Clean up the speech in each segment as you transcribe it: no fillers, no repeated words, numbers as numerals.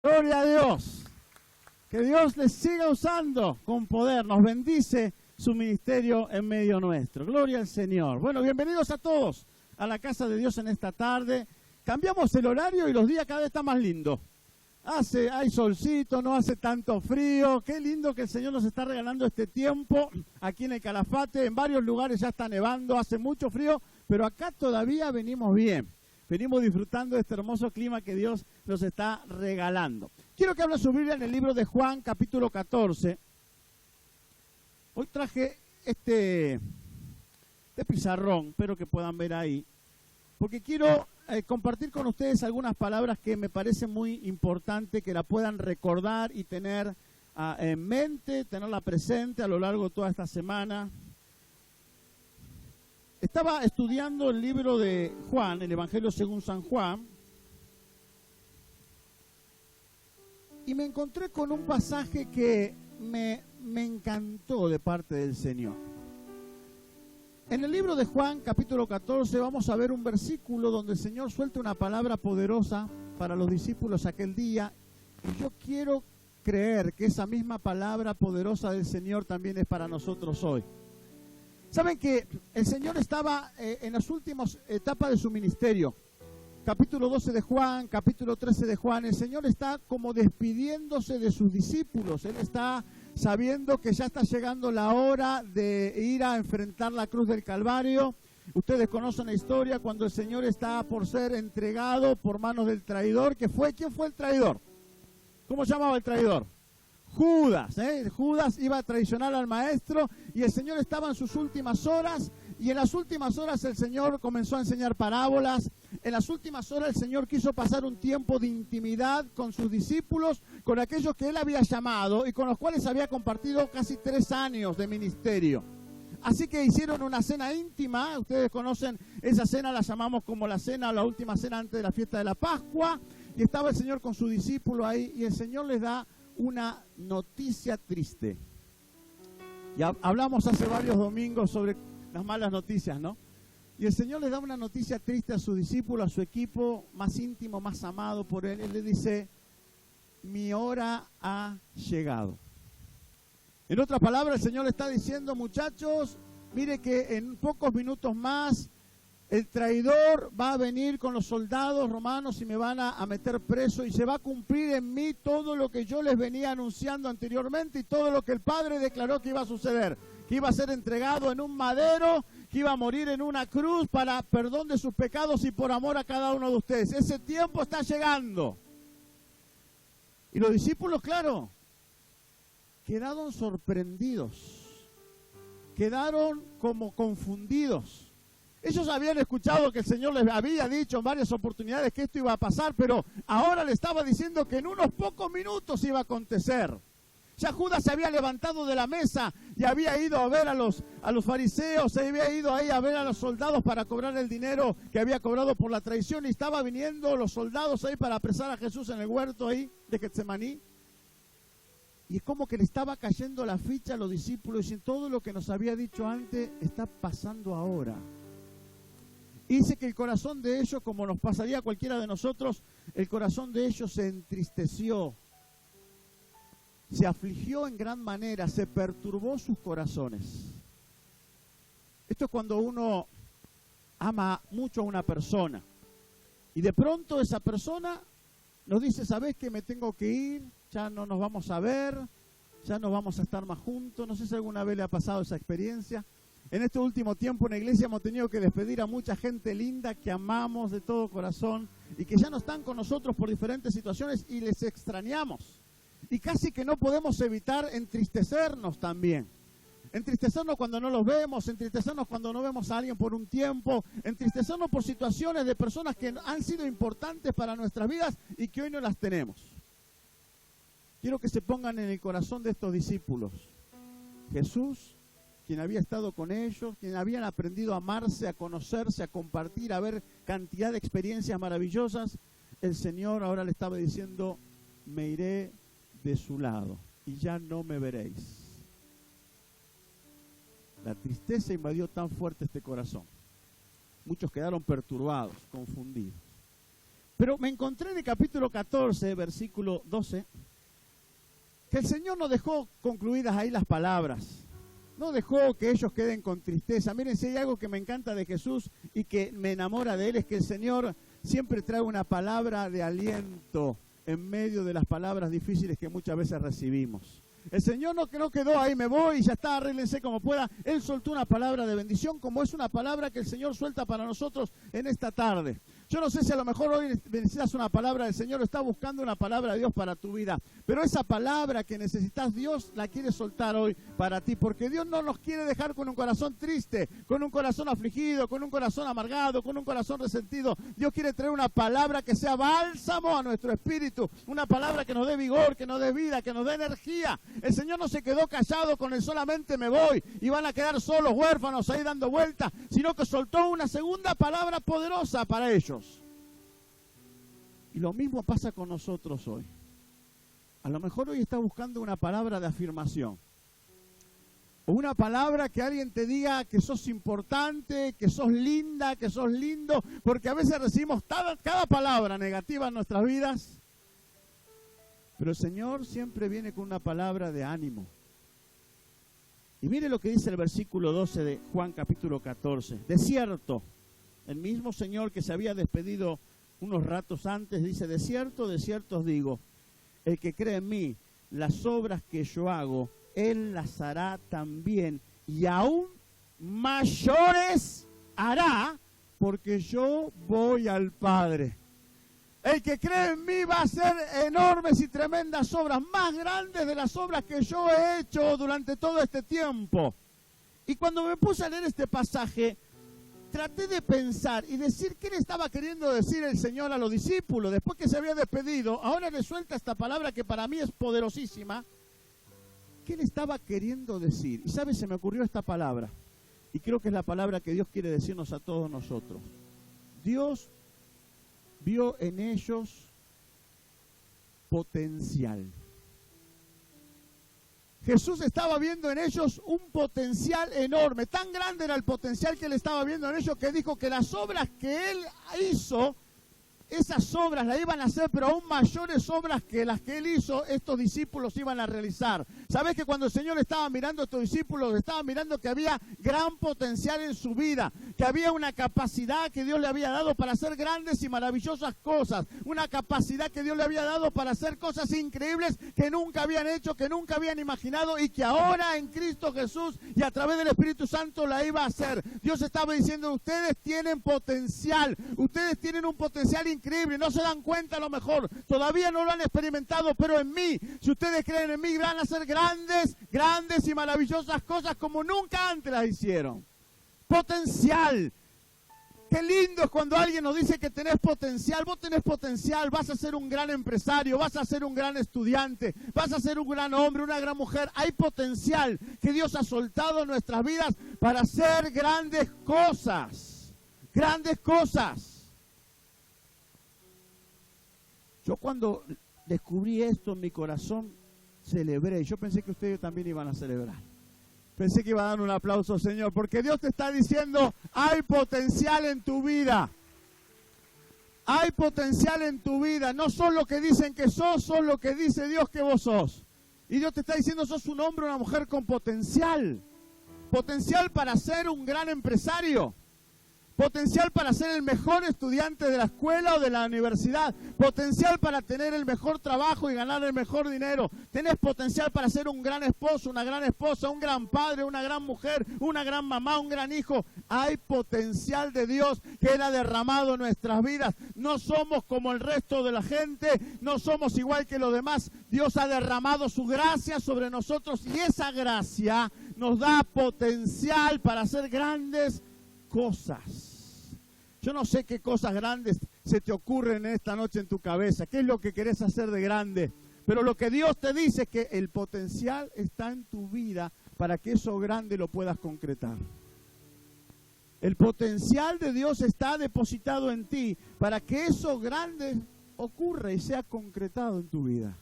Gloria a Dios. Que Dios les siga usando con poder. Nos bendice su ministerio en medio nuestro. Gloria al Señor. Bueno, bienvenidos a todos a la casa de Dios en esta tarde. Cambiamos el horario y los días cada vez están más lindos. Hay solcito, no hace tanto frío. Qué lindo que el Señor nos está regalando este tiempo aquí en el Calafate. En varios lugares ya está nevando, hace mucho frío, pero acá todavía venimos bien. Venimos disfrutando de este hermoso clima que Dios nos está regalando. Quiero que abran su Biblia en el libro de Juan, capítulo 14. Hoy traje este pizarrón, espero que puedan ver ahí, porque quiero compartir con ustedes algunas palabras que me parecen muy importantes, que la puedan recordar y tener en mente, tenerla presente a lo largo de toda esta semana. Estaba estudiando el libro de Juan, el Evangelio según San Juan, y me encontré con un pasaje que me encantó de parte del Señor. En el libro de Juan, capítulo 14, vamos a ver un versículo donde el Señor suelta una palabra poderosa para los discípulos aquel día. Y yo quiero creer que esa misma palabra poderosa del Señor también es para nosotros hoy. Saben que el Señor estaba en las últimas etapas de su ministerio. Capítulo 12 de Juan, capítulo 13 de Juan, el Señor está como despidiéndose de sus discípulos. Él está sabiendo que ya está llegando la hora de ir a enfrentar la cruz del Calvario. Ustedes conocen la historia cuando el Señor está por ser entregado por manos del traidor. ¿Quién fue el traidor? ¿Cómo se llamaba el traidor? Judas. Judas iba a traicionar al maestro y el Señor estaba en sus últimas horas. Y en las últimas horas el Señor comenzó a enseñar parábolas. En las últimas horas el Señor quiso pasar un tiempo de intimidad con sus discípulos, con aquellos que Él había llamado y con los cuales había compartido casi 3 años de ministerio. Así que hicieron una cena íntima. Ustedes conocen esa cena, la llamamos como la cena, la última cena antes de la fiesta de la Pascua. Y estaba el Señor con su discípulo ahí y el Señor les da una noticia triste. Ya hablamos hace varios domingos sobre las malas noticias, ¿no? Y el Señor le da una noticia triste a su discípulo, a su equipo más íntimo, más amado por Él. Él le dice, mi hora ha llegado. En otras palabras, el Señor le está diciendo, muchachos, mire que en pocos minutos más el traidor va a venir con los soldados romanos y me van a meter preso y se va a cumplir en mí todo lo que yo les venía anunciando anteriormente y todo lo que el Padre declaró que iba a suceder. Que iba a ser entregado en un madero, que iba a morir en una cruz para perdón de sus pecados y por amor a cada uno de ustedes. Ese tiempo está llegando. Y los discípulos, claro, quedaron sorprendidos, quedaron como confundidos. Ellos habían escuchado que el Señor les había dicho en varias oportunidades que esto iba a pasar, pero ahora le estaba diciendo que en unos pocos minutos iba a acontecer. Ya Judas se había levantado de la mesa y había ido a ver a los fariseos, se había ido ahí a ver a los soldados para cobrar el dinero que había cobrado por la traición y estaban viniendo los soldados ahí para apresar a Jesús en el huerto ahí de Getsemaní. Y es como que le estaba cayendo la ficha a los discípulos y todo lo que nos había dicho antes está pasando ahora. Y dice que el corazón de ellos, como nos pasaría a cualquiera de nosotros, el corazón de ellos se entristeció. Se afligió en gran manera, se perturbó sus corazones. Esto es cuando uno ama mucho a una persona y de pronto esa persona nos dice, ¿sabés que me tengo que ir? Ya no nos vamos a ver, ya no vamos a estar más juntos. No sé si alguna vez le ha pasado esa experiencia. En este último tiempo en la iglesia hemos tenido que despedir a mucha gente linda que amamos de todo corazón y que ya no están con nosotros por diferentes situaciones y les extrañamos. Y casi que no podemos evitar entristecernos también. Entristecernos cuando no los vemos, entristecernos cuando no vemos a alguien por un tiempo, entristecernos por situaciones de personas que han sido importantes para nuestras vidas y que hoy no las tenemos. Quiero que se pongan en el corazón de estos discípulos. Jesús, quien había estado con ellos, quien habían aprendido a amarse, a conocerse, a compartir, a ver cantidad de experiencias maravillosas, el Señor ahora le estaba diciendo, me iré de su lado y ya no me veréis. La tristeza invadió tan fuerte este corazón. Muchos quedaron perturbados, confundidos. Pero me encontré en el capítulo 14, versículo 12, que el Señor no dejó concluidas ahí las palabras. No dejó que ellos queden con tristeza. Miren, si hay algo que me encanta de Jesús y que me enamora de Él, es que el Señor siempre trae una palabra de aliento en medio de las palabras difíciles que muchas veces recibimos. El Señor no quedó ahí, me voy y ya está, arréglense como pueda. Él soltó una palabra de bendición, como es una palabra que el Señor suelta para nosotros en esta tarde. Yo no sé si a lo mejor hoy necesitas una palabra del Señor o estás buscando una palabra de Dios para tu vida, pero esa palabra que necesitas, Dios la quiere soltar hoy para ti, porque Dios no nos quiere dejar con un corazón triste, con un corazón afligido, con un corazón amargado, con un corazón resentido. Dios quiere traer una palabra que sea bálsamo a nuestro espíritu, una palabra que nos dé vigor, que nos dé vida, que nos dé energía. El Señor no se quedó callado con el solamente me voy y van a quedar solos, huérfanos ahí dando vueltas, sino que soltó una segunda palabra poderosa para ellos. Y lo mismo pasa con nosotros hoy. A lo mejor hoy estás buscando una palabra de afirmación. O una palabra que alguien te diga que sos importante, que sos linda, que sos lindo. Porque a veces recibimos cada palabra negativa en nuestras vidas. Pero el Señor siempre viene con una palabra de ánimo. Y mire lo que dice el versículo 12 de Juan capítulo 14. De cierto, el mismo Señor que se había despedido unos ratos antes, dice, de cierto os digo, el que cree en mí, las obras que yo hago, Él las hará también, y aún mayores hará, porque yo voy al Padre. El que cree en mí va a hacer enormes y tremendas obras, más grandes de las obras que yo he hecho durante todo este tiempo. Y cuando me puse a leer este pasaje, traté de pensar y decir qué le estaba queriendo decir el Señor a los discípulos. Después que se había despedido, ahora le suelta esta palabra que para mí es poderosísima. ¿Qué le estaba queriendo decir? Y ¿sabes? Se me ocurrió esta palabra. Y creo que es la palabra que Dios quiere decirnos a todos nosotros. Dios vio en ellos potencial. Jesús estaba viendo en ellos un potencial enorme. Tan grande era el potencial que él estaba viendo en ellos que dijo que las obras que él hizo, esas obras las iban a hacer, pero aún mayores obras que las que él hizo, estos discípulos iban a realizar. ¿Sabés que cuando el Señor estaba mirando a estos discípulos, estaba mirando que había gran potencial en su vida, que había una capacidad que Dios le había dado para hacer grandes y maravillosas cosas, una capacidad que Dios le había dado para hacer cosas increíbles que nunca habían hecho, que nunca habían imaginado y que ahora en Cristo Jesús y a través del Espíritu Santo la iba a hacer? Dios estaba diciendo, ustedes tienen potencial, ustedes tienen un potencial increíble, no se dan cuenta a lo mejor, todavía no lo han experimentado, pero en mí, si ustedes creen en mí, van a hacer grandes y maravillosas cosas como nunca antes las hicieron. Potencial. Qué lindo es cuando alguien nos dice que tenés potencial. Vos tenés potencial, vas a ser un gran empresario, vas a ser un gran estudiante, vas a ser un gran hombre, una gran mujer. Hay potencial que Dios ha soltado en nuestras vidas para hacer grandes cosas. Grandes cosas. Yo cuando descubrí esto en mi corazón, celebré. Yo pensé que ustedes también iban a celebrar. Pensé que iba a dar un aplauso, Señor, porque Dios te está diciendo, hay potencial en tu vida. Hay potencial en tu vida. No sos lo que dicen que sos lo que dice Dios que vos sos. Y Dios te está diciendo, sos un hombre o una mujer con potencial. Potencial para ser un gran empresario. Potencial para ser el mejor estudiante de la escuela o de la universidad. Potencial para tener el mejor trabajo y ganar el mejor dinero. Tenés potencial para ser un gran esposo, una gran esposa, un gran padre, una gran mujer, una gran mamá, un gran hijo. Hay potencial de Dios que Él ha derramado en nuestras vidas. No somos como el resto de la gente, no somos igual que los demás. Dios ha derramado su gracia sobre nosotros y esa gracia nos da potencial para hacer grandes cosas. Yo no sé qué cosas grandes se te ocurren esta noche en tu cabeza, qué es lo que querés hacer de grande, pero lo que Dios te dice es que el potencial está en tu vida para que eso grande lo puedas concretar. El potencial de Dios está depositado en ti para que eso grande ocurra y sea concretado en tu vida.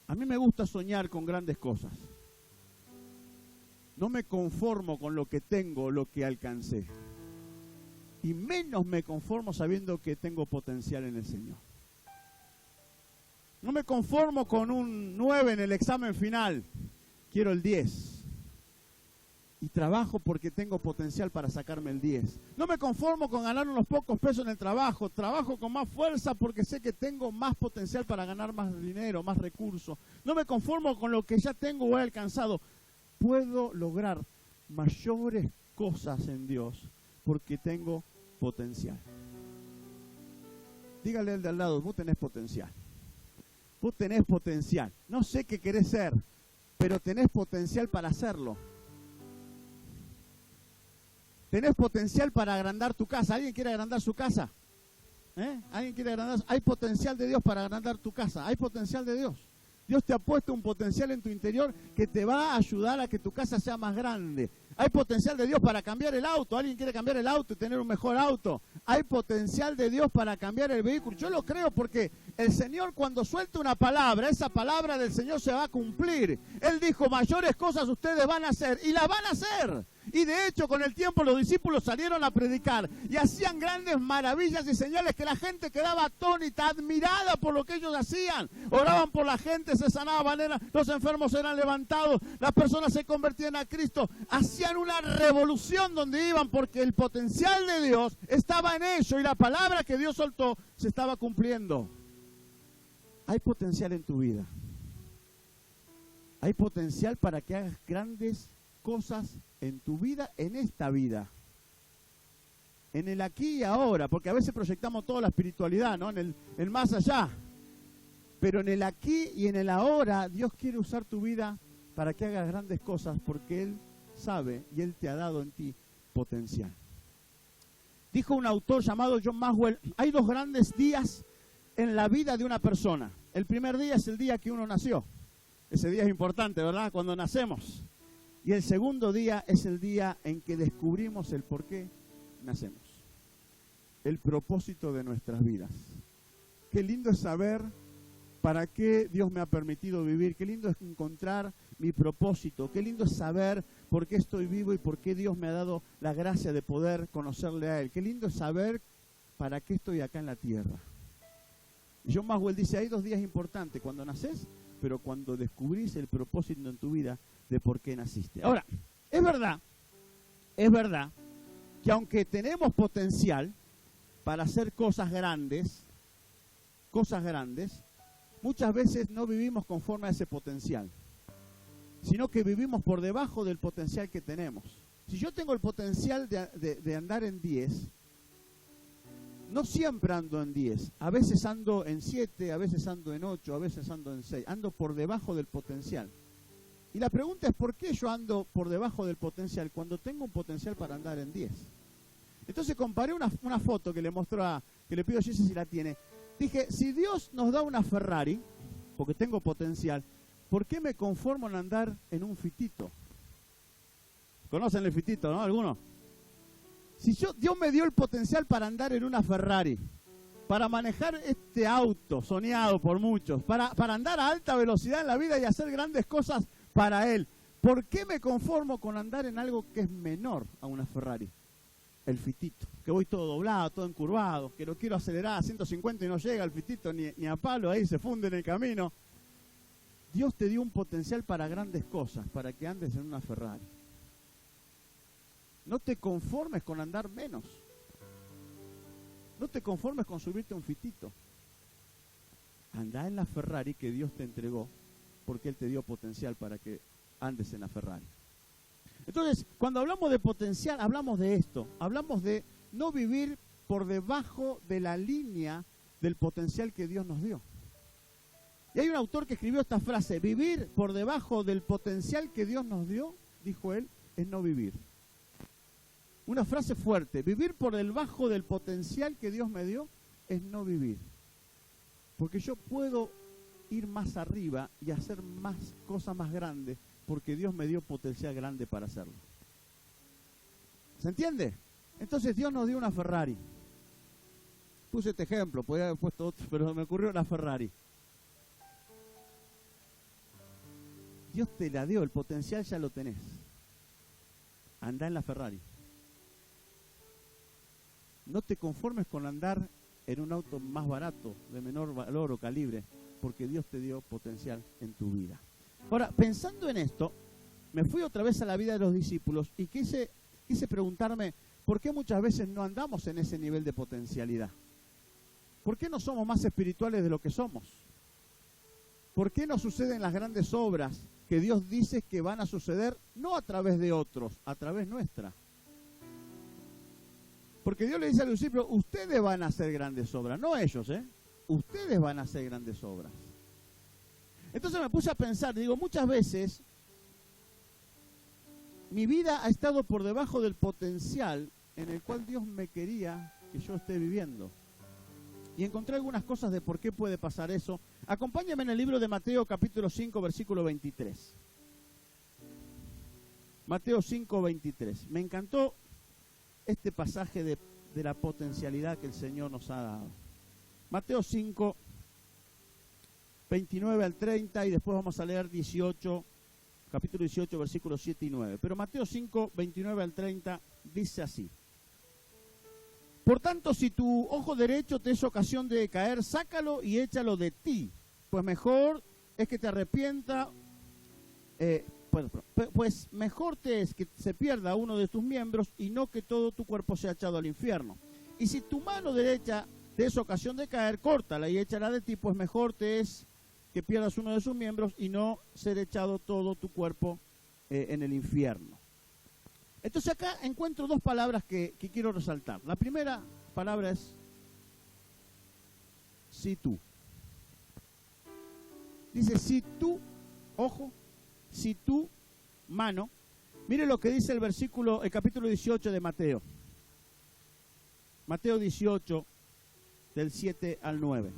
A mí me gusta soñar con grandes cosas. No me conformo con lo que tengo, lo que alcancé. y menos me conformo sabiendo que tengo potencial en el Señor. No me conformo con un 9 en el examen final, quiero el 10. Y trabajo porque tengo potencial para sacarme el 10. No me conformo con ganar unos pocos pesos en el trabajo, trabajo con más fuerza porque sé que tengo más potencial para ganar más dinero, más recursos. No me conformo con lo que ya tengo o he alcanzado. Puedo lograr mayores cosas en Dios porque tengo potencial. Dígale al de al lado, vos tenés potencial. Vos tenés potencial. No sé qué querés ser, pero tenés potencial para hacerlo. Tenés potencial para agrandar tu casa. ¿Alguien quiere agrandar su casa? ¿Alguien quiere agrandar? Hay potencial de Dios para agrandar tu casa. Hay potencial de Dios. Dios te ha puesto un potencial en tu interior que te va a ayudar a que tu casa sea más grande. Hay potencial de Dios para cambiar el auto. ¿Alguien quiere cambiar el auto y tener un mejor auto? Hay potencial de Dios para cambiar el vehículo. Yo lo creo porque el Señor cuando suelta una palabra, esa palabra del Señor se va a cumplir. Él dijo, mayores cosas ustedes van a hacer y las van a hacer. Y de hecho con el tiempo los discípulos salieron a predicar y hacían grandes maravillas y señales que la gente quedaba atónita, admirada por lo que ellos hacían. Oraban por la gente, se sanaban, los enfermos eran levantados, las personas se convertían a Cristo. Hacían una revolución donde iban porque el potencial de Dios estaba en ellos y la palabra que Dios soltó se estaba cumpliendo. Hay potencial en tu vida. Hay potencial para que hagas grandes cosas en tu vida, en esta vida, en el aquí y ahora, porque a veces proyectamos toda la espiritualidad, ¿no? En el más allá, pero en el aquí y en el ahora, Dios quiere usar tu vida para que hagas grandes cosas, porque Él sabe y Él te ha dado en ti potencial. Dijo un autor llamado John Maxwell, hay dos grandes días en la vida de una persona. El primer día es el día que uno nació. Ese día es importante, ¿verdad? Cuando nacemos. Y el segundo día es el día en que descubrimos el por qué nacemos. El propósito de nuestras vidas. Qué lindo es saber para qué Dios me ha permitido vivir. Qué lindo es encontrar mi propósito. Qué lindo es saber por qué estoy vivo y por qué Dios me ha dado la gracia de poder conocerle a Él. Qué lindo es saber para qué estoy acá en la tierra. Y John Maxwell dice, hay dos días importantes, cuando naces, pero cuando descubrís el propósito en tu vida de por qué naciste. Ahora, es verdad que aunque tenemos potencial para hacer cosas grandes, muchas veces no vivimos conforme a ese potencial, sino que vivimos por debajo del potencial que tenemos. Si yo tengo el potencial de andar en 10, no siempre ando en 10, a veces ando en 7, a veces ando en 8, a veces ando en 6, ando por debajo del potencial. Y la pregunta es, ¿por qué yo ando por debajo del potencial cuando tengo un potencial para andar en 10? Entonces comparé una foto que le mostró que le pido a Jesse si la tiene. Dije, si Dios nos da una Ferrari, porque tengo potencial, ¿por qué me conformo en andar en un fitito? ¿Conocen el fitito, no? ¿Alguno? Si Dios me dio el potencial para andar en una Ferrari, para manejar este auto soñado por muchos, para andar a alta velocidad en la vida y hacer grandes cosas para Él, ¿por qué me conformo con andar en algo que es menor a una Ferrari? El fitito, que voy todo doblado, todo encurvado, que lo quiero acelerar a 150 y no llega el fitito ni a palo, ahí se funde en el camino. Dios te dio un potencial para grandes cosas, para que andes en una Ferrari. No te conformes con andar menos. No te conformes con subirte a un fitito. Andá en la Ferrari que Dios te entregó, porque Él te dio potencial para que andes en la Ferrari. Entonces, cuando hablamos de potencial, hablamos de esto. Hablamos de no vivir por debajo de la línea del potencial que Dios nos dio. Y hay un autor que escribió esta frase, vivir por debajo del potencial que Dios nos dio, dijo él, es no vivir. Una frase fuerte, vivir por debajo del potencial que Dios me dio es no vivir. Porque yo puedo ir más arriba y hacer más cosas más grandes porque Dios me dio potencial grande para hacerlo. ¿Se entiende? Entonces Dios nos dio una Ferrari. Puse este ejemplo, podría haber puesto otro, pero me ocurrió la Ferrari. Dios te la dio, el potencial ya lo tenés. Andá en la Ferrari. no te conformes con andar en un auto más barato, de menor valor o calibre, porque Dios te dio potencial en tu vida. Ahora, pensando en esto, me fui otra vez a la vida de los discípulos y quise preguntarme, ¿por qué muchas veces no andamos en ese nivel de potencialidad? ¿Por qué no somos más espirituales de lo que somos? ¿Por qué no suceden las grandes obras que Dios dice que van a suceder, no a través de otros, a través nuestra? Porque Dios le dice a los discípulos, ustedes van a hacer grandes obras, no ellos, ustedes van a hacer grandes obras. Entonces me puse a pensar, digo, muchas veces mi vida ha estado por debajo del potencial en el cual Dios me quería que yo esté viviendo. Y encontré algunas cosas de por qué puede pasar eso. Acompáñame en el libro de Mateo capítulo 5, versículo 23. Mateo 5, 23. Me encantó este pasaje de la potencialidad que el Señor nos ha dado. Mateo 5, 29 al 30 y después vamos a leer capítulo 18, versículos 7 y 9. Pero Mateo 5, 29 al 30 dice así. Por tanto, si tu ojo derecho te es ocasión de caer, sácalo y échalo de ti, pues mejor es que te arrepienta, pues mejor te es que se pierda uno de tus miembros y no que todo tu cuerpo sea echado al infierno. Y si tu mano derecha te es ocasión de caer, córtala y échala de ti, pues mejor te es que pierdas uno de sus miembros y no ser echado todo tu cuerpo en el infierno. Entonces acá encuentro dos palabras que quiero resaltar. La primera palabra es si tú. Dice si tú, ojo, si tu mano. Mire lo que dice el capítulo 18 de Mateo. Mateo 18, del 7 al 9.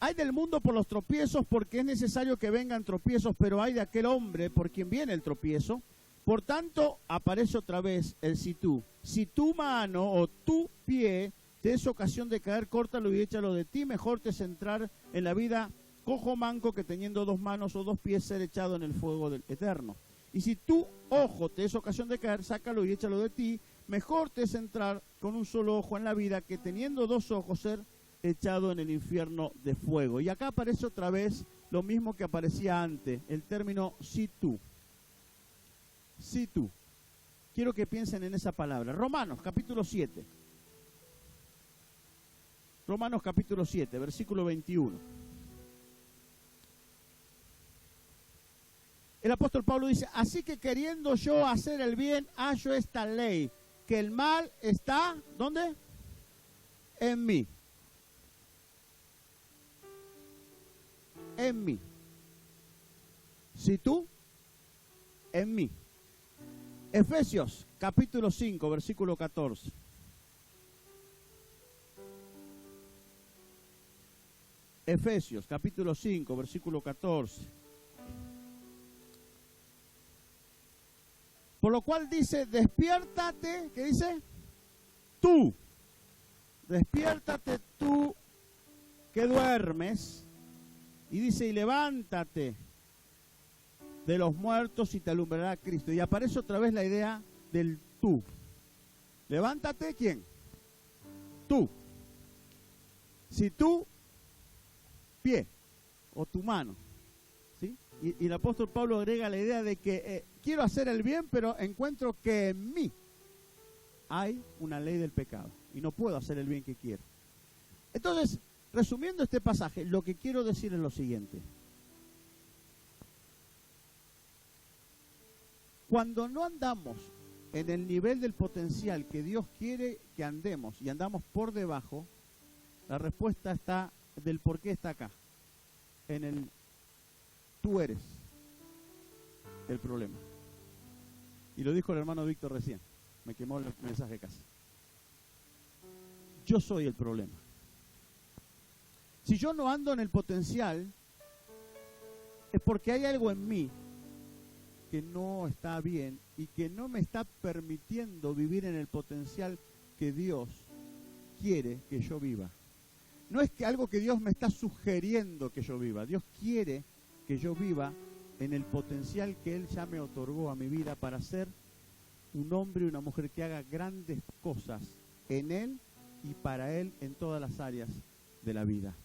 Hay del mundo por los tropiezos, porque es necesario que vengan tropiezos, pero hay de aquel hombre por quien viene el tropiezo. Por tanto, aparece otra vez el si tú. Si tu mano o tu pie te es ocasión de caer, córtalo y échalo de ti. Mejor te es entrar en la vida cojo manco que teniendo dos manos o dos pies ser echado en el fuego del eterno. Y si tu ojo te es ocasión de caer, sácalo y échalo de ti. Mejor te es entrar con un solo ojo en la vida que teniendo dos ojos ser echado en el infierno de fuego. Y acá aparece otra vez lo mismo que aparecía antes, el término si tú. Si tú. Quiero que piensen en esa palabra. Romanos capítulo 7. Romanos capítulo 7, versículo 21. El apóstol Pablo dice, así que queriendo yo hacer el bien, hallo esta ley, que el mal está, ¿dónde? En mí. En mí. Si tú, en mí. Efesios, capítulo 5, versículo 14. Efesios, capítulo 5, versículo 14. Por lo cual dice, despiértate, ¿qué dice? Tú. Despiértate tú que duermes. Y dice, y levántate de los muertos y te alumbrará Cristo. Y aparece otra vez la idea del tú. Levántate, ¿quién? Tú. Si tú, pie, o tu mano. ¿Sí? Y el apóstol Pablo agrega la idea de que quiero hacer el bien, pero encuentro que en mí hay una ley del pecado. Y no puedo hacer el bien que quiero. Entonces, resumiendo este pasaje, lo que quiero decir es lo siguiente. Cuando no andamos en el nivel del potencial que Dios quiere que andemos y andamos por debajo, la respuesta está del por qué está acá. En el tú eres el problema. Y lo dijo el hermano Víctor recién. Me quemó el mensaje casi. Yo soy el problema. Si yo no ando en el potencial, es porque hay algo en mí que no está bien y que no me está permitiendo vivir en el potencial que Dios quiere que yo viva. No es que algo que Dios me está sugiriendo que yo viva. Dios quiere que yo viva en el potencial que Él ya me otorgó a mi vida para ser un hombre y una mujer que haga grandes cosas en Él y para Él en todas las áreas de la vida.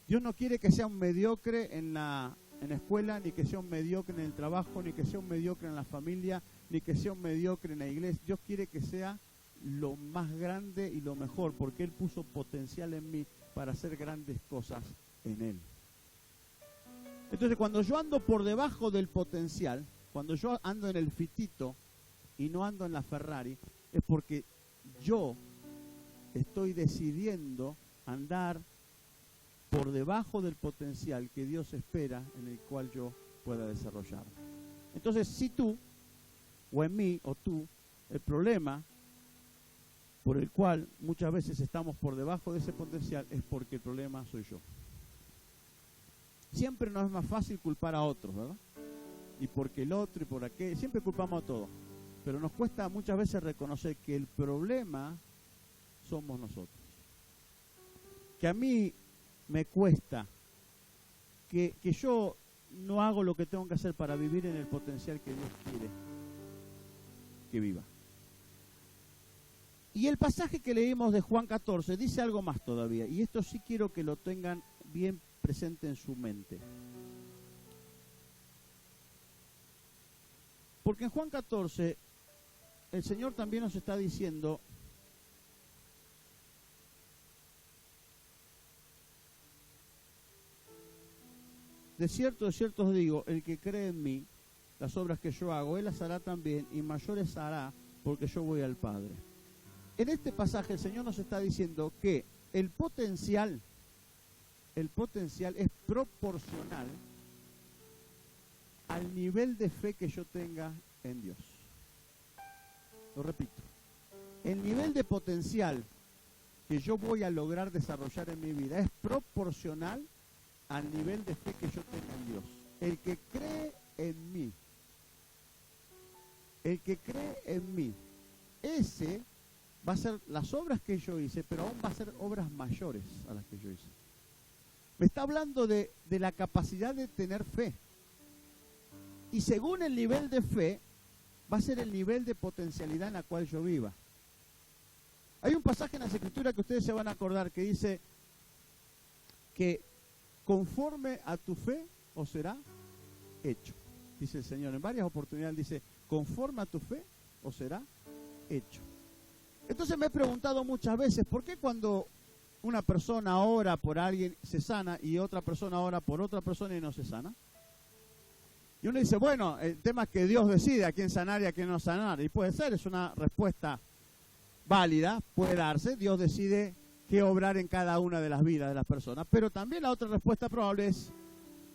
Dios no quiere que sea un mediocre en la escuela, ni que sea un mediocre en el trabajo, ni que sea un mediocre en la familia, ni que sea un mediocre en la iglesia. Dios quiere que sea lo más grande y lo mejor, porque Él puso potencial en mí para hacer grandes cosas en Él. Entonces, cuando yo ando por debajo del potencial, cuando yo ando en el fitito y no ando en la Ferrari, es porque yo estoy decidiendo andar por debajo del potencial que Dios espera en el cual yo pueda desarrollar. Entonces, si tú, o en mí, o tú, el problema por el cual muchas veces estamos por debajo de ese potencial es porque el problema soy yo. Siempre nos es más fácil culpar a otros, ¿verdad? Y porque el otro y por aquel, siempre culpamos a todos. Pero nos cuesta muchas veces reconocer que el problema somos nosotros. Que a mí me cuesta, que yo no hago lo que tengo que hacer para vivir en el potencial que Dios quiere que viva. Y el pasaje que leímos de Juan 14 dice algo más todavía, y esto sí quiero que lo tengan bien presente en su mente. Porque en Juan 14 el Señor también nos está diciendo de cierto os digo, el que cree en mí, las obras que yo hago, él las hará también, y mayores hará, porque yo voy al Padre. En este pasaje el Señor nos está diciendo que el potencial es proporcional al nivel de fe que yo tenga en Dios. Lo repito, el nivel de potencial que yo voy a lograr desarrollar en mi vida es proporcional al nivel de fe que yo tenga en Dios. El que cree en mí, ese va a ser las obras que yo hice, pero aún va a ser obras mayores a las que yo hice. Me está hablando de la capacidad de tener fe. Y según el nivel de fe, va a ser el nivel de potencialidad en la cual yo viva. Hay un pasaje en las Escrituras que ustedes se van a acordar que dice que conforme a tu fe os será hecho. Dice el Señor, en varias oportunidades dice, conforme a tu fe os será hecho. Entonces me he preguntado muchas veces, ¿por qué cuando una persona ora por alguien se sana y otra persona ora por otra persona y no se sana? Y uno dice, bueno, el tema es que Dios decide a quién sanar y a quién no sanar. Y puede ser, es una respuesta válida, puede darse. Dios decide qué obrar en cada una de las vidas de las personas. Pero también la otra respuesta probable es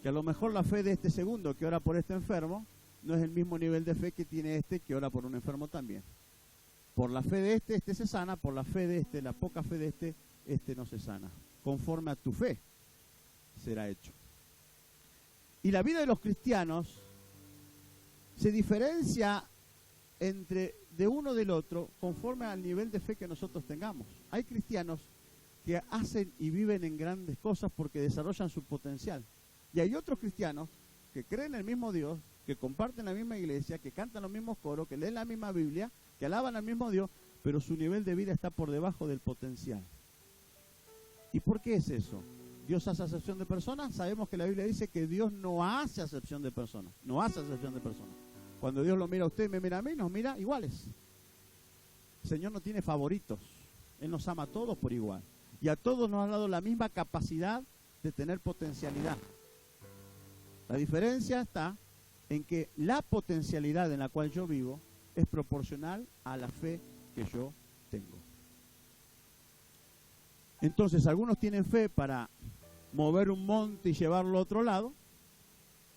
que a lo mejor la fe de este segundo que ora por este enfermo no es el mismo nivel de fe que tiene este que ora por un enfermo también. Por la fe de este se sana, por la fe de este, la poca fe de este no se sana. Conforme a tu fe será hecho. Y la vida de los cristianos se diferencia de uno del otro conforme al nivel de fe que nosotros tengamos. Hay cristianos que hacen y viven en grandes cosas porque desarrollan su potencial. Y hay otros cristianos que creen en el mismo Dios, que comparten la misma iglesia, que cantan los mismos coros, que leen la misma Biblia, que alaban al mismo Dios, pero su nivel de vida está por debajo del potencial. ¿Y por qué es eso? ¿Dios hace acepción de personas? Sabemos que la Biblia dice que Dios no hace acepción de personas. No hace acepción de personas. Cuando Dios lo mira a usted y me mira a mí, nos mira iguales. El Señor no tiene favoritos. Él nos ama a todos por igual. Y a todos nos ha dado la misma capacidad de tener potencialidad. La diferencia está en que la potencialidad en la cual yo vivo es proporcional a la fe que yo tengo. Entonces, algunos tienen fe para mover un monte y llevarlo a otro lado,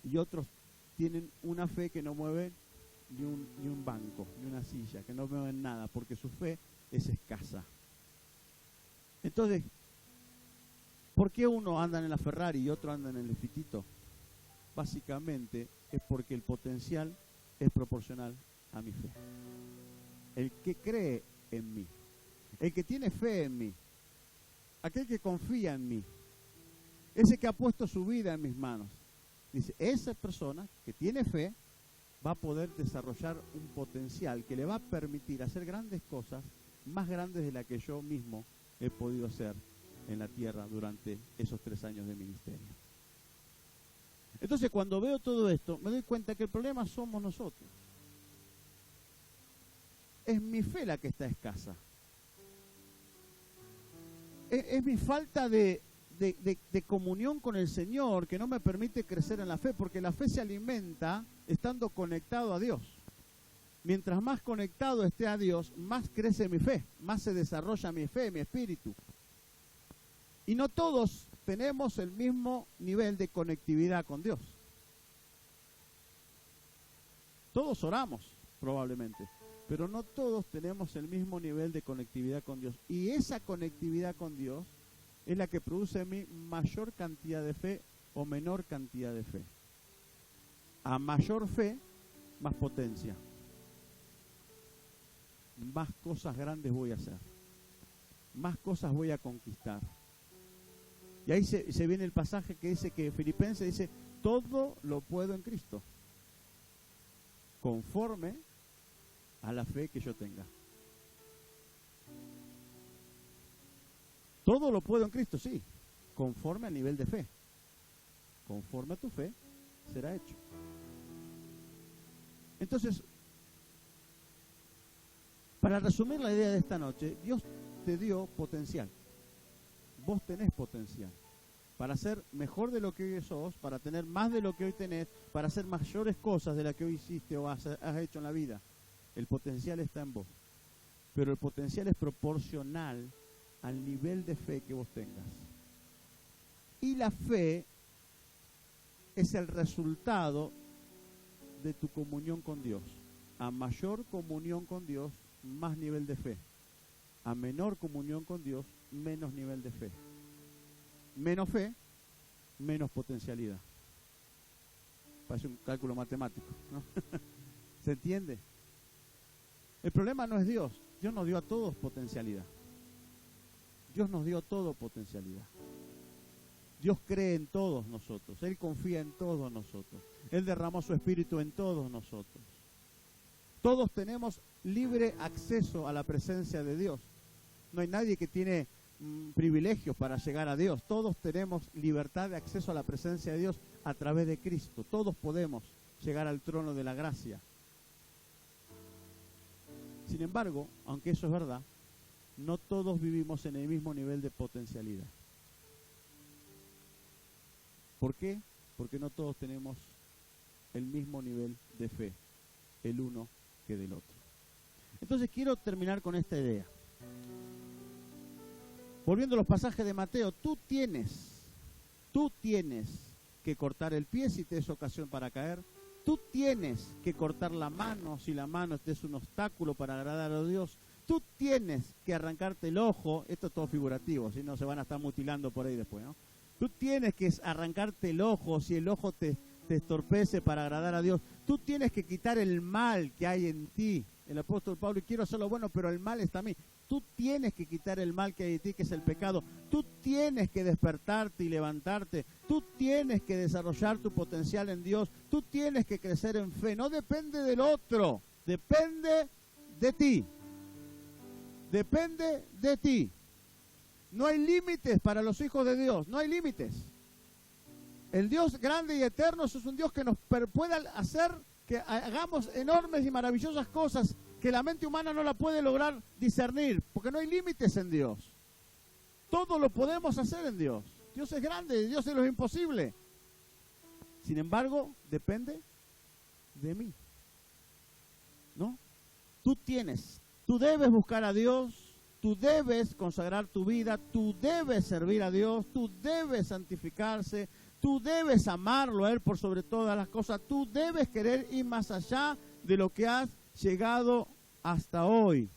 y otros tienen una fe que no mueve ni un banco, ni una silla, que no mueven nada, porque su fe es escasa. Entonces, ¿por qué uno anda en la Ferrari y otro anda en el fitito? Básicamente es porque el potencial es proporcional a mi fe. El que cree en mí, el que tiene fe en mí, aquel que confía en mí, ese que ha puesto su vida en mis manos, dice, esa persona que tiene fe va a poder desarrollar un potencial que le va a permitir hacer grandes cosas más grandes de la que yo mismo he podido hacer en la tierra durante esos 3 años de ministerio. Entonces, cuando veo todo esto, me doy cuenta que el problema somos nosotros. Es mi fe la que está escasa. Es mi falta de comunión con el Señor que no me permite crecer en la fe, porque la fe se alimenta estando conectado a Dios. Mientras más conectado esté a Dios, más crece mi fe, más se desarrolla mi fe, mi espíritu. Y no todos tenemos el mismo nivel de conectividad con Dios. Todos oramos, probablemente, pero no todos tenemos el mismo nivel de conectividad con Dios. Y esa conectividad con Dios es la que produce en mí mayor cantidad de fe o menor cantidad de fe. A mayor fe, más potencia. Más cosas grandes voy a hacer. Más cosas voy a conquistar. Y ahí se viene el pasaje que dice que Filipenses dice, todo lo puedo en Cristo, conforme a la fe que yo tenga. Todo lo puedo en Cristo, sí, conforme al nivel de fe. Conforme a tu fe, será hecho. Entonces, para resumir la idea de esta noche, Dios te dio potencial. Vos tenés potencial para ser mejor de lo que hoy sos, para tener más de lo que hoy tenés, para hacer mayores cosas de las que hoy hiciste o has hecho en la vida. El potencial está en vos. Pero el potencial es proporcional al nivel de fe que vos tengas. Y la fe es el resultado de tu comunión con Dios. A mayor comunión con Dios, más nivel de fe. A menor comunión con Dios, menos nivel de fe. Menos fe, menos potencialidad. Parece un cálculo matemático, ¿no? ¿Se entiende? El problema no es Dios. Dios nos dio a todos potencialidad. Dios nos dio todo potencialidad. Dios cree en todos nosotros. Él confía en todos nosotros. Él derramó su espíritu en todos nosotros. Todos tenemos libre acceso a la presencia de Dios. No hay nadie que tiene privilegios para llegar a Dios. Todos tenemos libertad de acceso a la presencia de Dios a través de Cristo. Todos podemos llegar al trono de la gracia. Sin embargo, aunque eso es verdad, no todos vivimos en el mismo nivel de potencialidad. ¿Por qué? Porque no todos tenemos el mismo nivel de fe, el uno que del otro. Entonces quiero terminar con esta idea. Volviendo a los pasajes de Mateo, tú tienes que cortar el pie si te es ocasión para caer. Tú tienes que cortar la mano si la mano es un obstáculo para agradar a Dios. Tú tienes que arrancarte el ojo, esto es todo figurativo, si no se van a estar mutilando por ahí después, ¿no? Tú tienes que arrancarte el ojo si el ojo te estorpece para agradar a Dios. Tú tienes que quitar el mal que hay en ti. El apóstol Pablo, y quiero hacer lo bueno, pero el mal está en mí. Tú tienes que quitar el mal que hay en ti, que es el pecado. Tú tienes que despertarte y levantarte. Tú tienes que desarrollar tu potencial en Dios. Tú tienes que crecer en fe. No depende del otro, depende de ti. Depende de ti. No hay límites para los hijos de Dios, no hay límites. El Dios grande y eterno es un Dios que nos pueda hacer que hagamos enormes y maravillosas cosas que la mente humana no la puede lograr discernir, porque no hay límites en Dios. Todo lo podemos hacer en Dios. Dios es grande, Dios es lo imposible. Sin embargo, depende de mí, ¿no? Tú debes buscar a Dios, tú debes consagrar tu vida, tú debes servir a Dios, tú debes santificarse, tú debes amarlo a Él por sobre todas las cosas, tú debes querer ir más allá de lo que has llegado hasta hoy.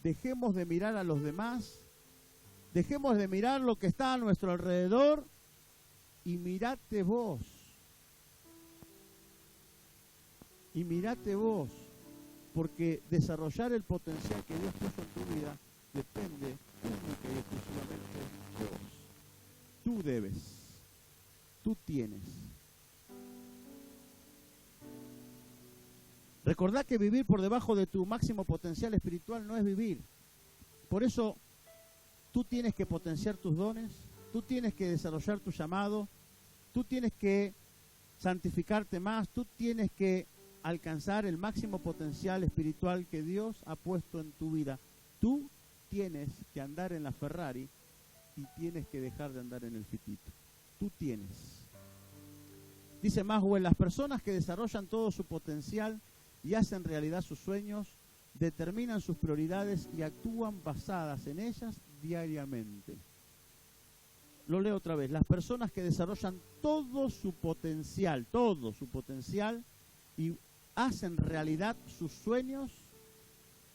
Dejemos de mirar a los demás, dejemos de mirar lo que está a nuestro alrededor y mirate vos. Y mirate vos, porque desarrollar el potencial que Dios puso en tu vida depende única y exclusivamente de vos. Tú debes, tú tienes. Recordá que vivir por debajo de tu máximo potencial espiritual no es vivir. Por eso tú tienes que potenciar tus dones, tú tienes que desarrollar tu llamado, tú tienes que santificarte más, tú tienes que alcanzar el máximo potencial espiritual que Dios ha puesto en tu vida. Tú tienes que andar en la Ferrari y tienes que dejar de andar en el fitito. Tú tienes. Dice Maxwell, las personas que desarrollan todo su potencial y hacen realidad sus sueños, determinan sus prioridades y actúan basadas en ellas diariamente. Lo leo otra vez. Las personas que desarrollan todo su potencial y hacen realidad sus sueños,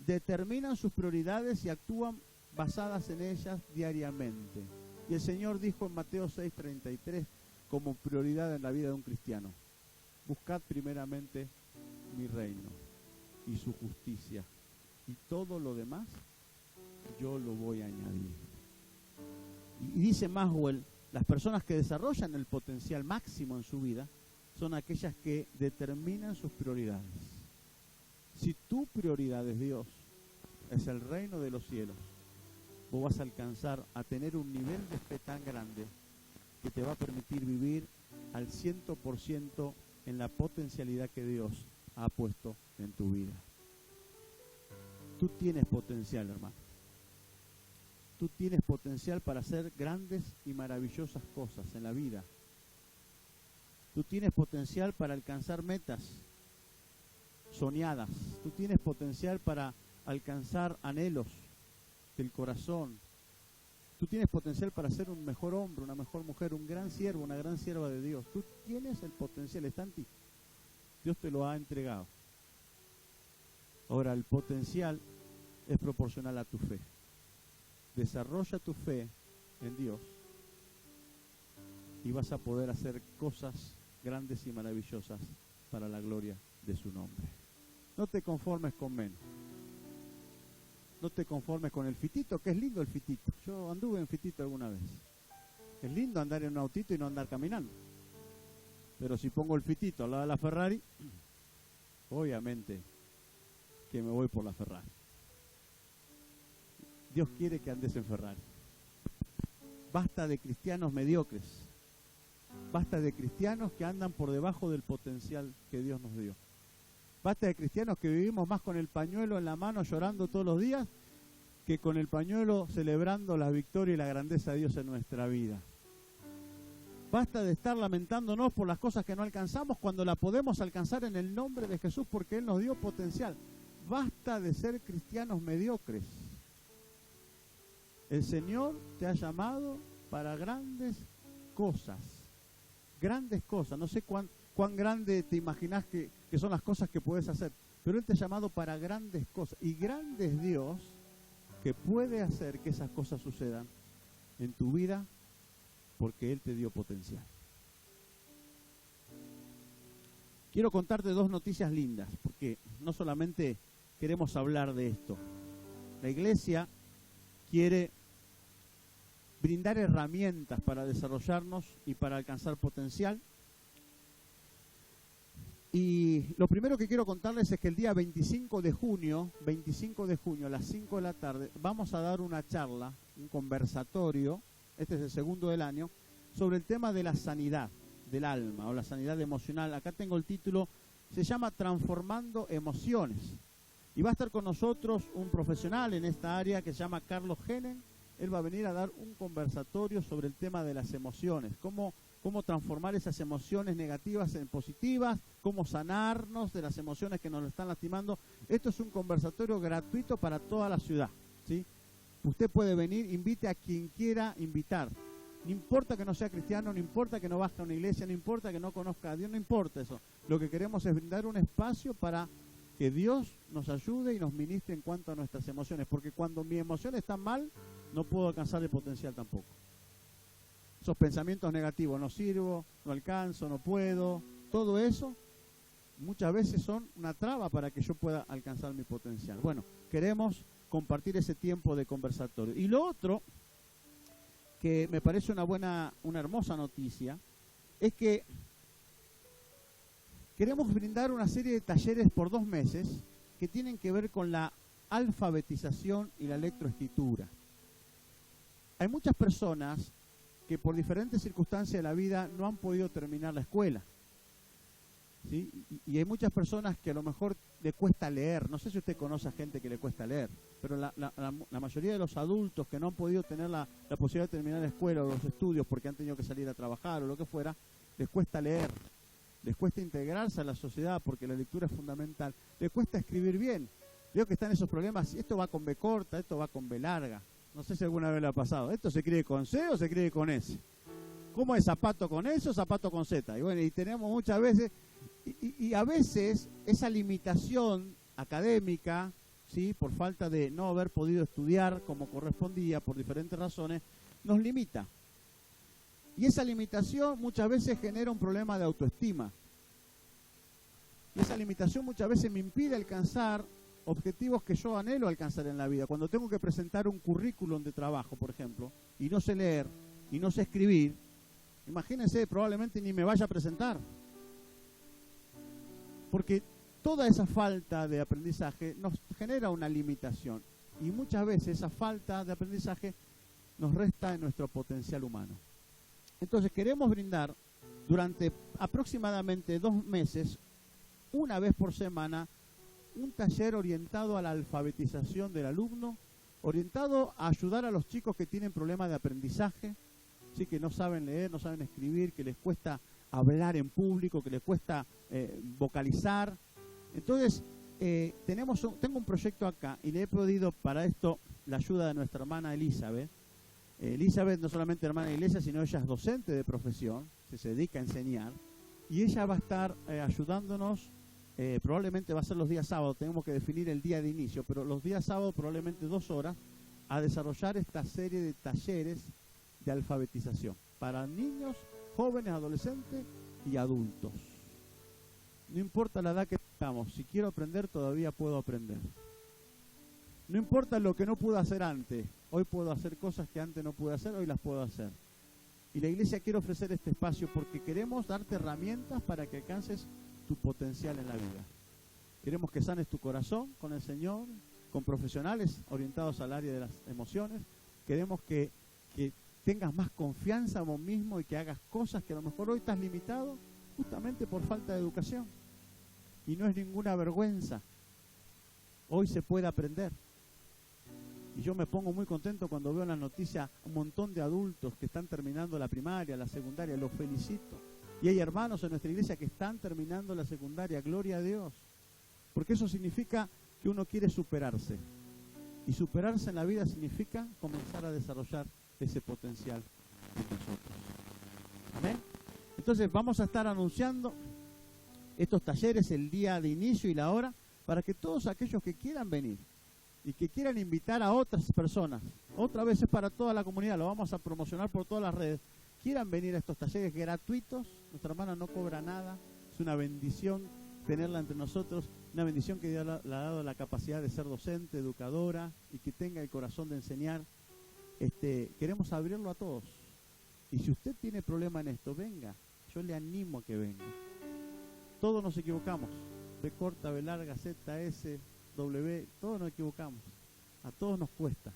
determinan sus prioridades y actúan basadas en ellas diariamente. Y el Señor dijo en Mateo 6:33 como prioridad en la vida de un cristiano: buscad primeramente mi reino y su justicia, y todo lo demás yo lo voy a añadir. Y dice Maxwell, las personas que desarrollan el potencial máximo en su vida son aquellas que determinan sus prioridades. Si tu prioridad es Dios, es el reino de los cielos, vos vas a alcanzar a tener un nivel de fe tan grande que te va a permitir vivir al 100% en la potencialidad que Dios ha puesto en tu vida. Tú tienes potencial, hermano. Tú tienes potencial para hacer grandes y maravillosas cosas en la vida. Tú tienes potencial para alcanzar metas soñadas. Tú tienes potencial para alcanzar anhelos del corazón. Tú tienes potencial para ser un mejor hombre, una mejor mujer, un gran siervo, una gran sierva de Dios. Tú tienes el potencial, está en ti. Dios te lo ha entregado. Ahora, el potencial es proporcional a tu fe. Desarrolla tu fe en Dios y vas a poder hacer cosas grandes y maravillosas para la gloria de su nombre. No te conformes con menos. No te conformes con el fitito, que es lindo el fitito. Yo anduve en fitito alguna vez. Es lindo andar en un autito y no andar caminando. Pero si pongo el fitito al lado de la Ferrari, obviamente que me voy por la Ferrari. Dios quiere que andes en Ferrari. Basta de cristianos mediocres. Basta de cristianos que andan por debajo del potencial que Dios nos dio. Basta de cristianos que vivimos más con el pañuelo en la mano llorando todos los días que con el pañuelo celebrando la victoria y la grandeza de Dios en nuestra vida. Basta de estar lamentándonos por las cosas que no alcanzamos cuando la podemos alcanzar en el nombre de Jesús porque Él nos dio potencial. Basta de ser cristianos mediocres. El Señor te ha llamado para grandes cosas. Grandes cosas. No sé cuán grande te imaginas que son las cosas que puedes hacer. Pero Él te ha llamado para grandes cosas. Y grande es Dios que puede hacer que esas cosas sucedan en tu vida porque Él te dio potencial. Quiero contarte dos noticias lindas, porque no solamente queremos hablar de esto. La iglesia quiere brindar herramientas para desarrollarnos y para alcanzar potencial. Y lo primero que quiero contarles es que el día 25 de junio a las 5 de la tarde, vamos a dar una charla, un conversatorio, este es el segundo del año, sobre el tema de la sanidad del alma o la sanidad emocional. Acá tengo el título, se llama Transformando Emociones. Y va a estar con nosotros un profesional en esta área que se llama Carlos Genen. Él va a venir a dar un conversatorio sobre el tema de las emociones, cómo transformar esas emociones negativas en positivas, cómo sanarnos de las emociones que nos están lastimando. Esto es un conversatorio gratuito para toda la ciudad, ¿sí? Usted puede venir, invite a quien quiera invitar. No importa que no sea cristiano, no importa que no vaya a una iglesia, no importa que no conozca a Dios, no importa eso. Lo que queremos es brindar un espacio para que Dios nos ayude y nos ministre en cuanto a nuestras emociones. Porque cuando mi emoción está mal, no puedo alcanzar el potencial tampoco. Esos pensamientos negativos, no sirvo, no alcanzo, no puedo, todo eso muchas veces son una traba para que yo pueda alcanzar mi potencial. Bueno, queremos compartir ese tiempo de conversatorio. Y lo otro, que me parece una hermosa noticia, es que queremos brindar una serie de talleres por 2 meses que tienen que ver con la alfabetización y la lectoescritura. Hay muchas personas que por diferentes circunstancias de la vida no han podido terminar la escuela, ¿sí? Y hay muchas personas que a lo mejor le cuesta leer. No sé si usted conoce a gente que le cuesta leer, pero la mayoría de los adultos que no han podido tener la posibilidad de terminar la escuela o los estudios porque han tenido que salir a trabajar o lo que fuera, les cuesta leer, les cuesta integrarse a la sociedad porque la lectura es fundamental, les cuesta escribir bien. Veo que están esos problemas, esto va con B corta, esto va con B larga. No sé si alguna vez le ha pasado. ¿Esto se escribe con C o se escribe con S? ¿Cómo es zapato con S o zapato con Z? Y bueno, y tenemos muchas veces, y a veces esa limitación académica, ¿sí?, por falta de no haber podido estudiar como correspondía, por diferentes razones, nos limita. Y esa limitación muchas veces genera un problema de autoestima. Y esa limitación muchas veces me impide alcanzar objetivos que yo anhelo alcanzar en la vida. Cuando tengo que presentar un currículum de trabajo, por ejemplo, y no sé leer, y no sé escribir, imagínense, probablemente ni me vaya a presentar. Porque toda esa falta de aprendizaje nos genera una limitación. Y muchas veces esa falta de aprendizaje nos resta en nuestro potencial humano. Entonces queremos brindar durante aproximadamente 2 meses, una vez por semana, un taller orientado a la alfabetización del alumno, orientado a ayudar a los chicos que tienen problemas de aprendizaje, ¿sí?, que no saben leer, no saben escribir, que les cuesta hablar en público, que les cuesta vocalizar. Entonces, tengo un proyecto acá y le he pedido para esto la ayuda de nuestra hermana Elizabeth. Elizabeth no solamente hermana de iglesia, sino ella es docente de profesión, se dedica a enseñar, y ella va a estar ayudándonos. Probablemente va a ser los días sábados, tenemos que definir el día de inicio, pero los días sábados probablemente 2 horas, a desarrollar esta serie de talleres de alfabetización para niños, jóvenes, adolescentes y adultos. No importa la edad que tengamos, si quiero aprender todavía puedo aprender. No importa lo que no pude hacer antes, hoy puedo hacer cosas que antes no pude hacer, hoy las puedo hacer. Y la iglesia quiere ofrecer este espacio porque queremos darte herramientas para que alcances tu potencial en la vida. Queremos que sanes tu corazón con el Señor, con profesionales orientados al área de las emociones. Queremos que tengas más confianza en vos mismo y que hagas cosas que a lo mejor hoy estás limitado justamente por falta de educación. Y no es ninguna vergüenza. Hoy se puede aprender. Y yo me pongo muy contento cuando veo en la noticia un montón de adultos que están terminando la primaria, la secundaria. Los felicito. Y hay hermanos en nuestra iglesia que están terminando la secundaria, gloria a Dios. Porque eso significa que uno quiere superarse. Y superarse en la vida significa comenzar a desarrollar ese potencial en nosotros. ¿Amén? Entonces vamos a estar anunciando estos talleres, el día de inicio y la hora, para que todos aquellos que quieran venir y que quieran invitar a otras personas, otra vez es para toda la comunidad, lo vamos a promocionar por todas las redes, quieran venir a estos talleres gratuitos. Nuestra hermana no cobra nada, es una bendición tenerla entre nosotros, una bendición que Dios le ha dado la capacidad de ser docente, educadora y que tenga el corazón de enseñar. Queremos abrirlo a todos. Y si usted tiene problema en esto, venga, yo le animo a que venga. Todos nos equivocamos, B corta, B larga, Z, S, W, todos nos equivocamos, a todos nos cuesta,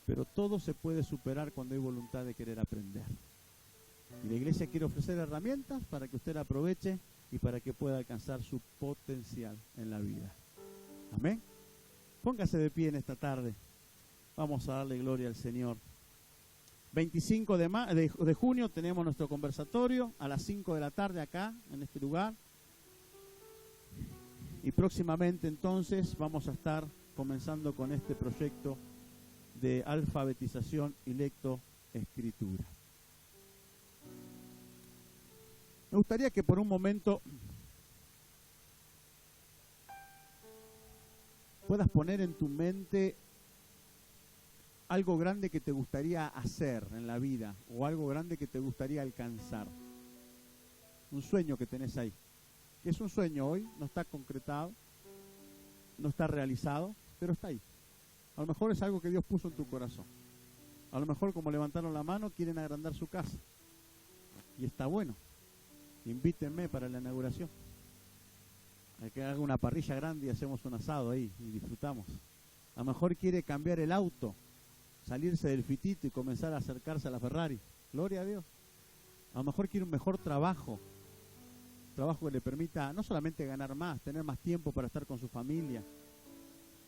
pero todo se puede superar cuando hay voluntad de querer aprender. Y la iglesia quiere ofrecer herramientas para que usted la aproveche y para que pueda alcanzar su potencial en la vida. Amén. Póngase de pie en esta tarde. Vamos a darle gloria al Señor. 25 de junio tenemos nuestro conversatorio a las 5 de la tarde acá, en este lugar. Y próximamente entonces vamos a estar comenzando con este proyecto de alfabetización y lectoescritura. Me gustaría que por un momento puedas poner en tu mente algo grande que te gustaría hacer en la vida o algo grande que te gustaría alcanzar. Un sueño que tenés ahí. Que es un sueño hoy, no está concretado, no está realizado, pero está ahí. A lo mejor es algo que Dios puso en tu corazón. A lo mejor, como levantaron la mano, quieren agrandar su casa. Y está bueno. Invítenme para la inauguración. Hay que haga una parrilla grande y hacemos un asado ahí y disfrutamos. A lo mejor quiere cambiar el auto, salirse del fitito y comenzar a acercarse a la Ferrari. Gloria a Dios. A lo mejor quiere un mejor trabajo que le permita no solamente ganar más, tener más tiempo para estar con su familia.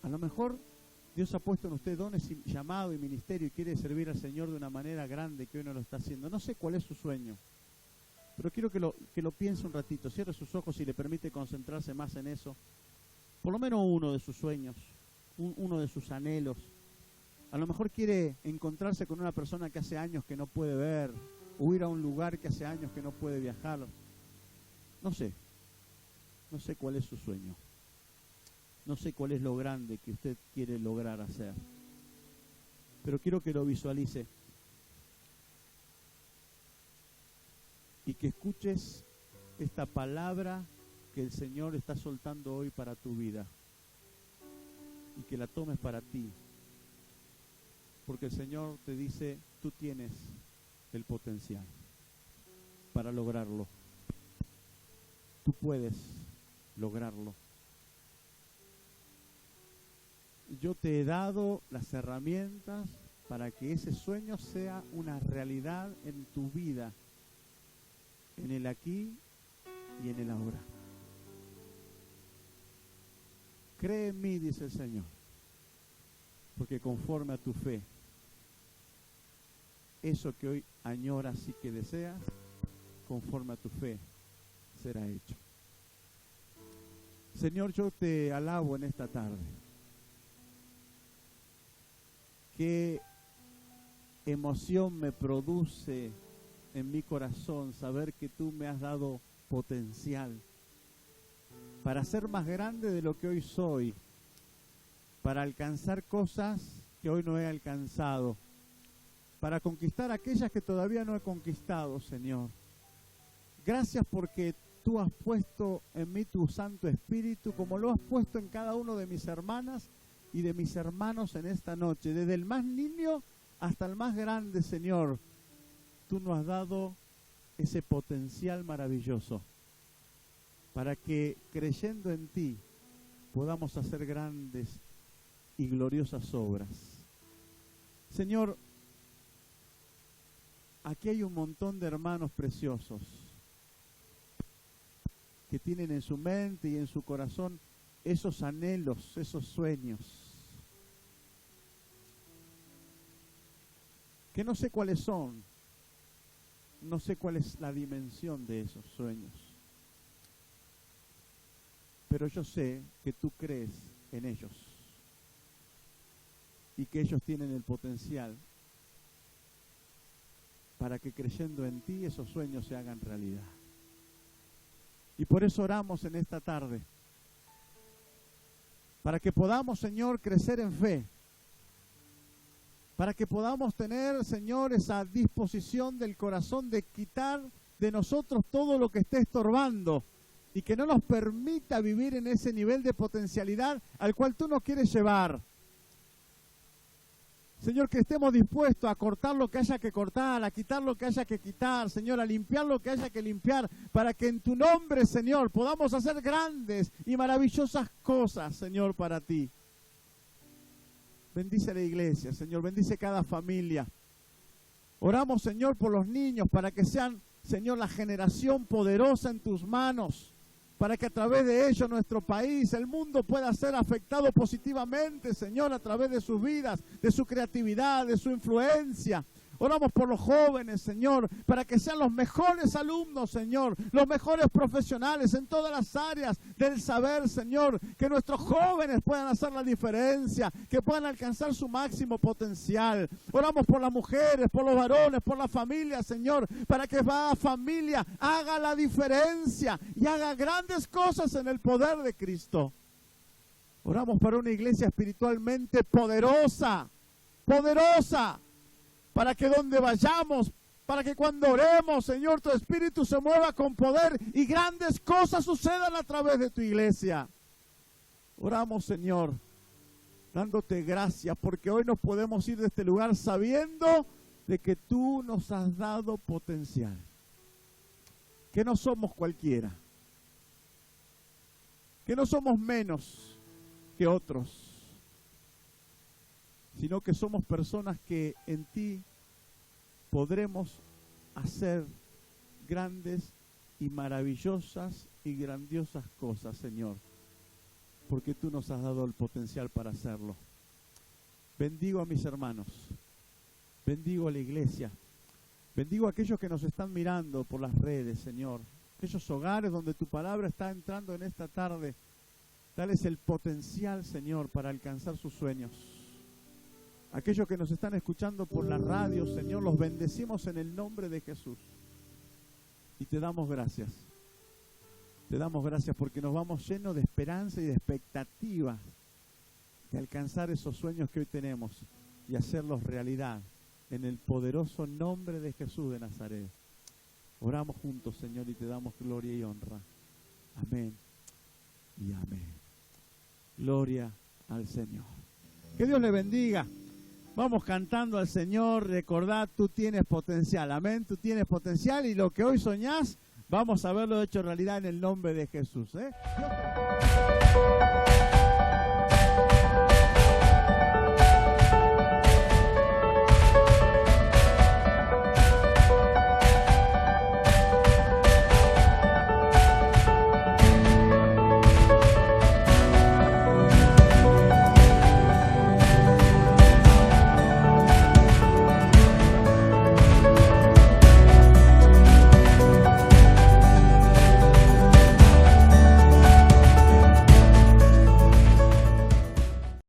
A lo mejor Dios ha puesto en usted dones, llamado y ministerio y quiere servir al Señor de una manera grande que hoy no lo está haciendo. No sé cuál es su sueño, pero quiero que lo piense un ratito. Cierre sus ojos y le permite concentrarse más en eso. Por lo menos uno de sus sueños, uno de sus anhelos. A lo mejor quiere encontrarse con una persona que hace años que no puede ver, o ir a un lugar que hace años que no puede viajar. No sé cuál es su sueño. No sé cuál es lo grande que usted quiere lograr hacer. Pero quiero que lo visualice. Y que escuches esta palabra que el Señor está soltando hoy para tu vida. Y que la tomes para ti. Porque el Señor te dice, tú tienes el potencial para lograrlo. Tú puedes lograrlo. Yo te he dado las herramientas para que ese sueño sea una realidad en tu vida, en el aquí y en el ahora. Cree en mí, dice el Señor, porque conforme a tu fe, eso que hoy añoras y que deseas, conforme a tu fe, será hecho. Señor, yo te alabo en esta tarde. Qué emoción me produce en mi corazón saber que tú me has dado potencial para ser más grande de lo que hoy soy, para alcanzar cosas que hoy no he alcanzado, para conquistar aquellas que todavía no he conquistado, Señor. Gracias porque tú has puesto en mí tu Santo Espíritu, como lo has puesto en cada uno de mis hermanas y de mis hermanos en esta noche. Desde el más niño hasta el más grande, Señor, tú nos has dado ese potencial maravilloso para que, creyendo en ti, podamos hacer grandes y gloriosas obras. Señor, aquí hay un montón de hermanos preciosos que tienen en su mente y en su corazón esos anhelos, esos sueños, que no sé cuáles son, no sé cuál es la dimensión de esos sueños, pero yo sé que tú crees en ellos y que ellos tienen el potencial para que, creyendo en ti, esos sueños se hagan realidad. Y por eso oramos en esta tarde, para que podamos, Señor, crecer en fe, para que podamos tener, Señor, esa disposición del corazón de quitar de nosotros todo lo que esté estorbando y que no nos permita vivir en ese nivel de potencialidad al cual tú nos quieres llevar. Señor, que estemos dispuestos a cortar lo que haya que cortar, a quitar lo que haya que quitar, Señor, a limpiar lo que haya que limpiar, para que en tu nombre, Señor, podamos hacer grandes y maravillosas cosas, Señor, para ti. Bendice a la iglesia, Señor, bendice cada familia. Oramos, Señor, por los niños, para que sean, Señor, la generación poderosa en tus manos, para que a través de ellos nuestro país, el mundo pueda ser afectado positivamente, Señor, a través de sus vidas, de su creatividad, de su influencia. Oramos por los jóvenes, Señor, para que sean los mejores alumnos, Señor, los mejores profesionales en todas las áreas del saber, Señor, que nuestros jóvenes puedan hacer la diferencia, que puedan alcanzar su máximo potencial. Oramos por las mujeres, por los varones, por la familia, Señor, para que cada familia haga la diferencia y haga grandes cosas en el poder de Cristo. Oramos para una iglesia espiritualmente poderosa, poderosa, para que donde vayamos, para que cuando oremos, Señor, tu Espíritu se mueva con poder y grandes cosas sucedan a través de tu iglesia. Oramos, Señor, dándote gracias, porque hoy nos podemos ir de este lugar sabiendo de que tú nos has dado potencial, que no somos cualquiera, que no somos menos que otros, sino que somos personas que en ti podremos hacer grandes y maravillosas y grandiosas cosas, Señor, porque tú nos has dado el potencial para hacerlo. Bendigo a mis hermanos, bendigo a la iglesia, bendigo a aquellos que nos están mirando por las redes, Señor, aquellos hogares donde tu palabra está entrando en esta tarde. Dales el potencial, Señor, para alcanzar sus sueños. Aquellos que nos están escuchando por la radio, Señor, los bendecimos en el nombre de Jesús. Y te damos gracias. Te damos gracias porque nos vamos llenos de esperanza y de expectativa de alcanzar esos sueños que hoy tenemos y hacerlos realidad en el poderoso nombre de Jesús de Nazaret. Oramos juntos, Señor, y te damos gloria y honra. Amén y amén. Gloria al Señor. Que Dios le bendiga. Vamos cantando al Señor. Recordad, tú tienes potencial. Amén, tú tienes potencial y lo que hoy soñás, vamos a verlo hecho realidad en el nombre de Jesús.